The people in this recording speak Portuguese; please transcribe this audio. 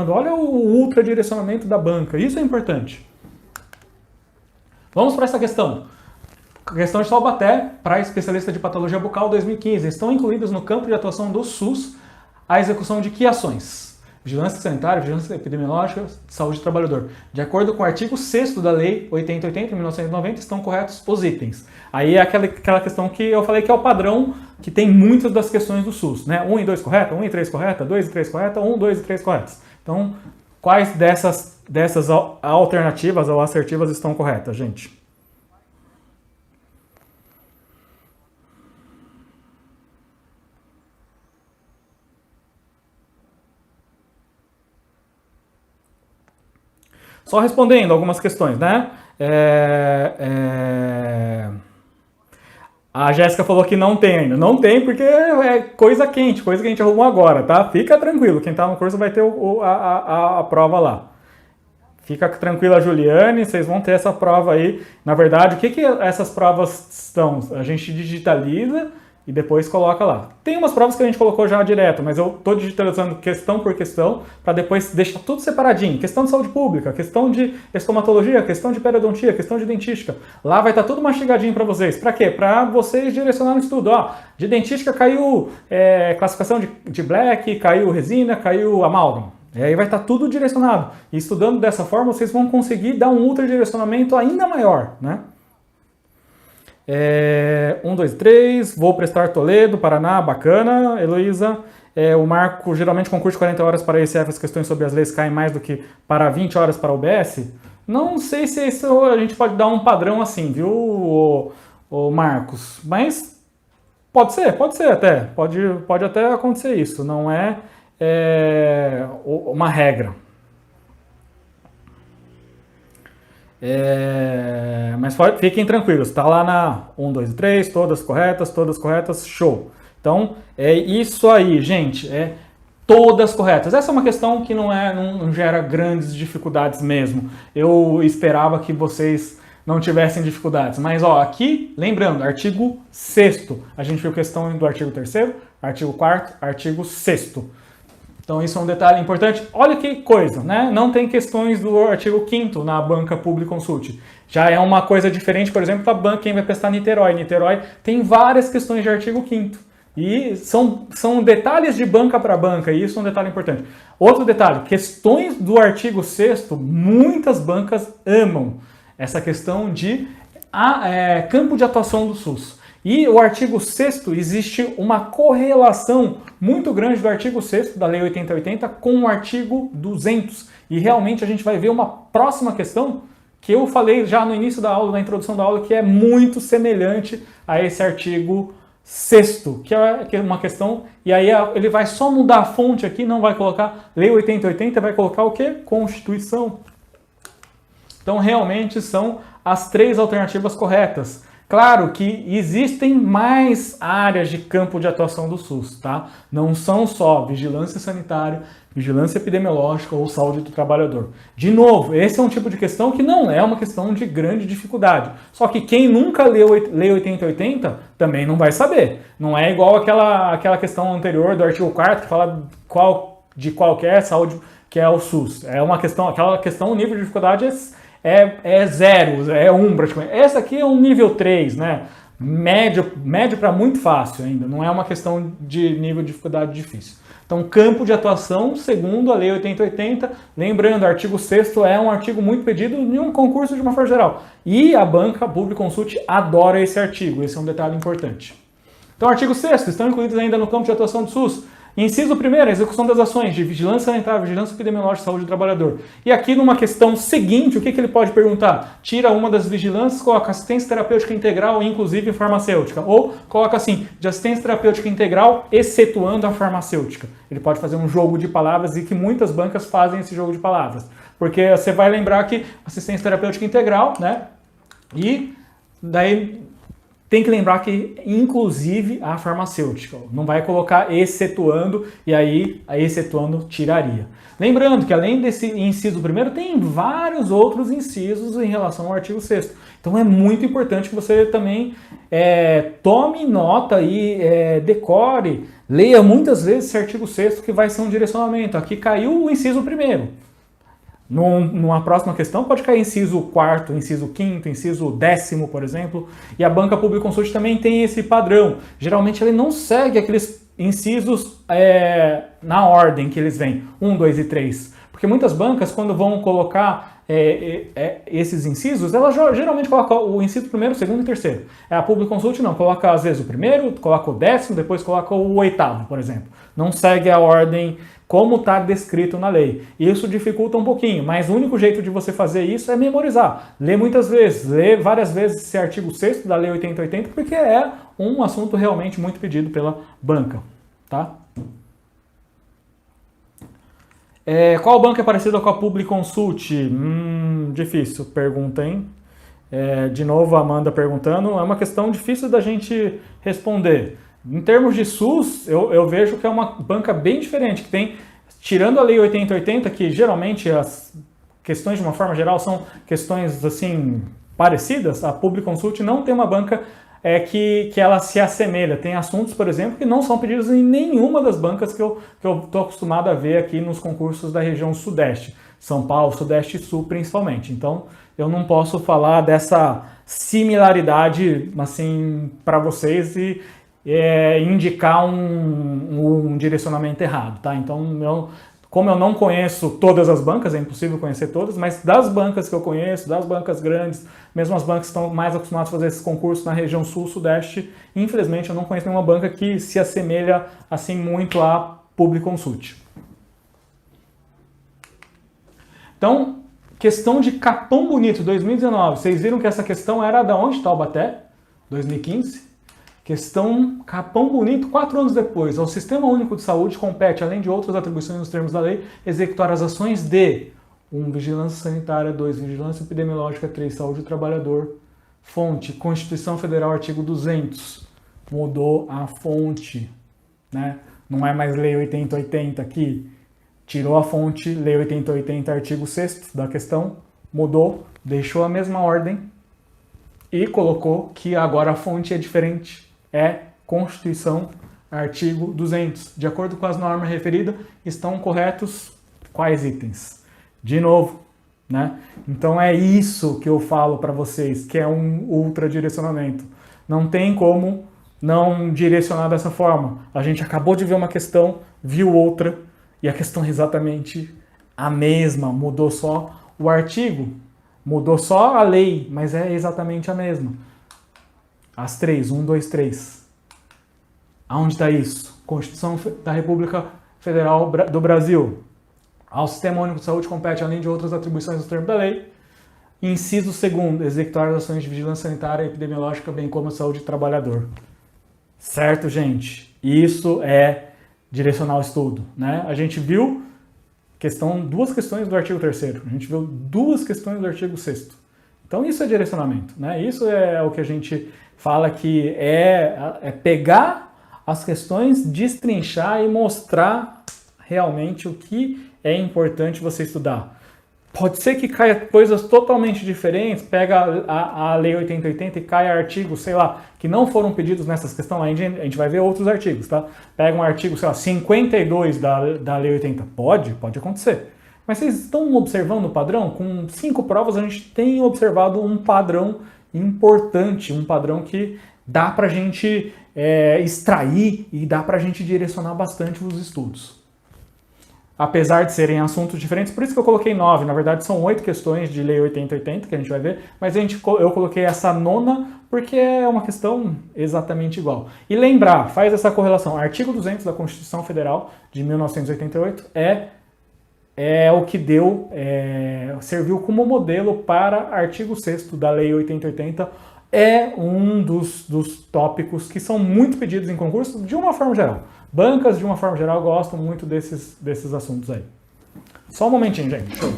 direcionando, olha o ultradirecionamento da banca, isso é importante. Vamos para essa questão. Questão de Taubaté, para especialista de patologia bucal 2015. Estão incluídas no campo de atuação do SUS a execução de que ações? Vigilância sanitária, vigilância epidemiológica, saúde do trabalhador. De acordo com o artigo 6º da Lei 8080, de 1990, estão corretos os itens. Aí é aquela questão que eu falei que é o padrão que tem muitas das questões do SUS, né? 1 e 2 correta, 1 e 3 correta, 2 e 3 correta, 1, 2 e 3 corretas. Então, quais dessas alternativas ou assertivas estão corretas, gente? Só respondendo algumas questões, né? A Jéssica falou que não tem ainda. Não tem porque é coisa que a gente arrumou agora, tá? Fica tranquilo, quem tá no curso vai ter a prova lá. Fica tranquila, Juliane, vocês vão ter essa prova aí. Na verdade, o que essas provas são? A gente digitaliza e depois coloca lá. Tem umas provas que a gente colocou já direto, mas eu estou digitalizando questão por questão para depois deixar tudo separadinho. Questão de saúde pública, questão de estomatologia, questão de periodontia, questão de dentística. Lá vai estar tudo mastigadinho para vocês. Para quê? Para vocês direcionarem o estudo. Ó, de dentística caiu classificação de black, caiu resina, caiu amálgama. E aí vai estar tudo direcionado. E estudando dessa forma, vocês vão conseguir dar um ultradirecionamento ainda maior, né? 1, 2, 3, vou prestar Toledo, Paraná, bacana, Heloísa. O Marco, geralmente concurso de 40 horas para ICF, as questões sobre as leis caem mais do que para 20 horas para o UBS. Não sei se isso a gente pode dar um padrão assim, viu, o Marcos? Mas pode ser até, pode até acontecer isso, não é uma regra. Mas fiquem tranquilos, está lá na 1, 2 e 3, todas corretas, show. Então, é isso aí, gente, todas corretas. Essa é uma questão que não gera grandes dificuldades mesmo. Eu esperava que vocês não tivessem dificuldades, mas ó, aqui, lembrando, artigo 6º, a gente viu questão do artigo 3º, artigo 4º, artigo 6º. Então isso é um detalhe importante. Olha que coisa, né? Não tem questões do artigo 5º na banca Publi Consult. Já é uma coisa diferente, por exemplo, para a banca quem vai prestar Niterói. Niterói tem várias questões de artigo 5º. E são detalhes de banca para banca, e isso é um detalhe importante. Outro detalhe, questões do artigo 6º, muitas bancas amam essa questão de campo de atuação do SUS. E o artigo 6º, existe uma correlação muito grande do artigo 6º da Lei 8080 com o artigo 200. E realmente a gente vai ver uma próxima questão que eu falei já no início da aula, na introdução da aula, que é muito semelhante a esse artigo 6º, que é uma questão, e aí ele vai só mudar a fonte aqui, não vai colocar Lei 8080, vai colocar o quê? Constituição. Então realmente são as 3 alternativas corretas. Claro que existem mais áreas de campo de atuação do SUS, tá? Não são só vigilância sanitária, vigilância epidemiológica ou saúde do trabalhador. De novo, esse é um tipo de questão que não é uma questão de grande dificuldade. Só que quem nunca leu Lei 8080 também não vai saber. Não é igual aquela questão anterior do artigo 4º que fala de qualquer saúde que é o SUS. Aquela questão, o nível de dificuldade é 0, é 1 praticamente. Essa aqui é um nível 3, né? Médio para muito fácil ainda, não é uma questão de nível de dificuldade difícil. Então, campo de atuação, segundo a Lei 8080, lembrando, o artigo 6º é um artigo muito pedido em um concurso de uma forma geral. E a banca Publi Consult adora esse artigo, esse é um detalhe importante. Então, artigo 6º, estão incluídos ainda no campo de atuação do SUS. Inciso 1º, a execução das ações de vigilância sanitária, vigilância epidemiológica e saúde do trabalhador. E aqui numa questão seguinte, o que ele pode perguntar? Tira uma das vigilâncias, coloca assistência terapêutica integral, inclusive farmacêutica. Ou coloca assim, de assistência terapêutica integral, excetuando a farmacêutica. Ele pode fazer um jogo de palavras e que muitas bancas fazem esse jogo de palavras. Porque você vai lembrar que assistência terapêutica integral, né? E daí tem que lembrar que, inclusive, a farmacêutica. Não vai colocar excetuando, e aí, a excetuando tiraria. Lembrando que, além desse inciso primeiro, tem vários outros incisos em relação ao artigo 6º. Então, é muito importante que você também tome nota e decore, Leia muitas vezes esse artigo 6º que vai ser um direcionamento. Aqui caiu o inciso 1º. Numa próxima questão pode cair inciso 4º, inciso 5º, inciso 10º, por exemplo. E a banca Public Consult também tem esse padrão. Geralmente ele não segue aqueles incisos na ordem que eles vêm, 1, 2 e 3. Porque muitas bancas, quando vão colocar esses incisos, elas geralmente colocam o inciso 1º, 2º e 3º. A Public Consult não, coloca às vezes o 1º, coloca o 10º, depois coloca o 8º, por exemplo. Não segue a ordem como está descrito na lei. Isso dificulta um pouquinho, mas o único jeito de você fazer isso é memorizar. Lê muitas vezes, lê várias vezes esse artigo 6º da Lei 8080, porque é um assunto realmente muito pedido pela banca. Tá? Qual banca é parecida com a Public Consult? Difícil pergunta, hein? De novo a Amanda perguntando, é uma questão difícil da gente responder. Em termos de SUS, eu vejo que é uma banca bem diferente, que tem, tirando a Lei 8080, que geralmente as questões de uma forma geral são questões assim parecidas, a Public Consult não tem uma banca que ela se assemelha. Tem assuntos, por exemplo, que não são pedidos em nenhuma das bancas que eu estou acostumado a ver aqui nos concursos da região Sudeste. São Paulo, Sudeste e Sul, principalmente. Então, eu não posso falar dessa similaridade assim para vocês e indicar um direcionamento errado, tá? Então, como eu não conheço todas as bancas, é impossível conhecer todas, mas das bancas que eu conheço, das bancas grandes, mesmo as bancas que estão mais acostumadas a fazer esses concursos na região Sul, Sudeste, infelizmente eu não conheço nenhuma banca que se assemelha assim muito à Public Consult. Então, questão de Capão Bonito, 2019. Vocês viram que essa questão era da onde? Taubaté, 2015. Questão Capão Bonito, 4 anos depois. Ao Sistema Único de Saúde compete, além de outras atribuições nos termos da lei, executar as ações de 1. Vigilância sanitária, 2. Vigilância epidemiológica, 3. Saúde do trabalhador. Fonte, Constituição Federal, artigo 200. Mudou a fonte, né? Não é mais Lei 8080 aqui. Tirou a fonte, Lei 8080, artigo 6º da questão, mudou, deixou a mesma ordem e colocou que agora a fonte é diferente. É Constituição, artigo 200. De acordo com as normas referidas, estão corretos quais itens? De novo, né? Então é isso que eu falo para vocês, que é um ultradirecionamento. Não tem como não direcionar dessa forma. A gente acabou de ver uma questão, viu outra, e a questão é exatamente a mesma. Mudou só o artigo, mudou só a lei, mas é exatamente a mesma. As 3, 1, 2, 3. Aonde está isso? Constituição da República Federal do Brasil. Ao Sistema Único de Saúde compete, além de outras atribuições nos termos da lei, inciso 2º, executar as ações de vigilância sanitária e epidemiológica, bem como a saúde do trabalhador. Certo, gente? Isso é direcionar o estudo, né? A gente viu duas questões do artigo 3º, a gente viu 2 questões do artigo 6º. Então isso é direcionamento, né? Isso é o que a gente fala que é pegar as questões, destrinchar e mostrar realmente o que é importante você estudar. Pode ser que caia coisas totalmente diferentes, pega a Lei 8080 e caia artigos, sei lá, que não foram pedidos nessas questões, a gente vai ver outros artigos, tá? Pega um artigo, sei lá, 52 da Lei 80, pode acontecer. Mas vocês estão observando o padrão? Com 5 provas a gente tem observado um padrão importante, um padrão que dá pra gente extrair e dá pra gente direcionar bastante os estudos. Apesar de serem assuntos diferentes, por isso que eu coloquei 9, na verdade são 8 questões de Lei 8080 que a gente vai ver, mas eu coloquei essa 9ª porque é uma questão exatamente igual. E lembrar, faz essa correlação, artigo 200 da Constituição Federal de 1988 é o que serviu como modelo para artigo 6º da Lei 8080, é um dos tópicos que são muito pedidos em concurso de uma forma geral. Bancas, de uma forma geral, gostam muito desses assuntos aí. Só um momentinho, gente. Show.